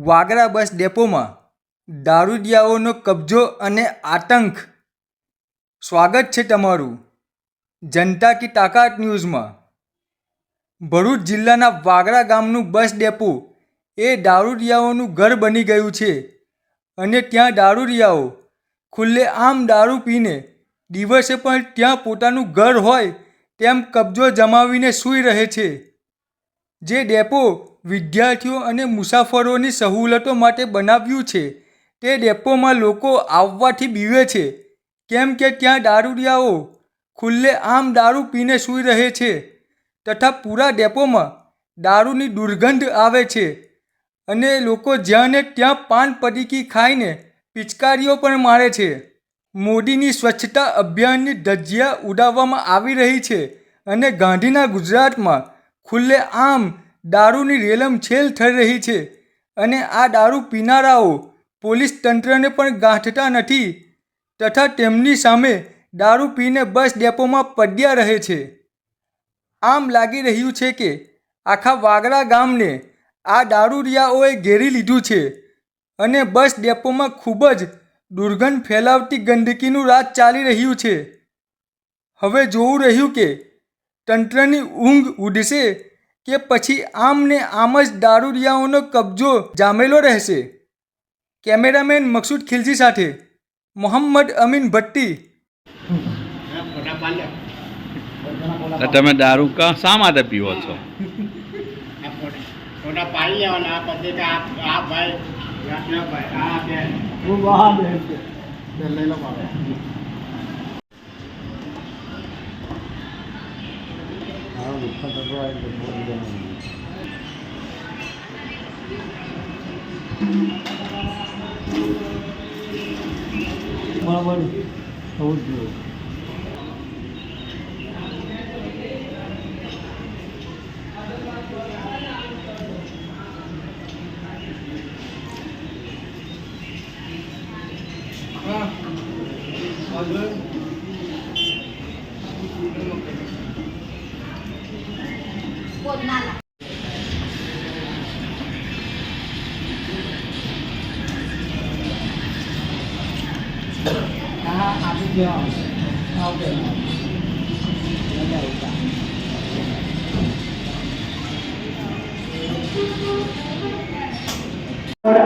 વાગરા બસ ડેપોમાં દારૂડિયાઓનો કબજો અને આતંક। સ્વાગત છે તમારું જનતા કી તાકાત ન્યૂઝમાં। ભરૂચ જિલ્લાના વાગરા ગામનું બસ ડેપો એ દારૂડિયાઓનું ઘર બની ગયું છે અને ત્યાં દારૂડિયાઓ ખુલ્લેઆમ દારૂ પીને દિવસે પણ ત્યાં પોતાનું ઘર હોય તેમ કબજો જમાવીને સૂઈ રહે છે। જે ડેપો વિદ્યાર્થીઓ અને મુસાફરોની સહુલતો માટે બનાવ્યું છે તે ડેપોમાં લોકો આવવાથી બીવે છે કેમ કે ત્યાં દારૂડિયાઓ ખુલ્લેઆમ દારૂ પીને સૂઈ રહે છે તથા પૂરા ડેપોમાં દારૂની દુર્ગંધ આવે છે અને લોકો જ્યાં ને ત્યાં પાન પડીકી ખાઈને પિચકારીઓ પણ મારે છે। મોદીની સ્વચ્છતા અભિયાનની ધજ્જિયા ઉડાવવામાં આવી રહી છે અને ગાંધીના ગુજરાતમાં ખુલ્લેઆમ દારૂની રેલમછેલ થઈ રહી છે અને આ દારૂ પીનારાઓ પોલીસ તંત્રને પણ ગાંઠતા નથી તથા તેમની સામે દારૂ પીને બસ ડેપોમાં પડ્યા રહે છે। આમ લાગી રહ્યું છે કે આખા વાગરા ગામને આ દારૂડિયાઓએ ઘેરી લીધું છે અને બસ ડેપોમાં ખૂબ જ દુર્ગંધ ફેલાવતી ગંદકીનું રાજ ચાલી રહ્યું છે। હવે જોવું રહ્યું કે તંત્રની ઊંઘ ઉડશે કે પછી આમ ને આમ જ દારૂડિયાઓનો કબજો જામેલો રહેશે। કેમેરામેન મકસૂદ ખિલજી સાથે મોહમ્મદ અમીન ભટ્ટી। તમે દારૂ શા માટે પીવો છો? બરાબર થવું જ જોઈએ।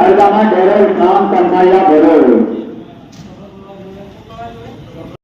અરદામાં ડેરો નામ કન્હૈયા ભરો।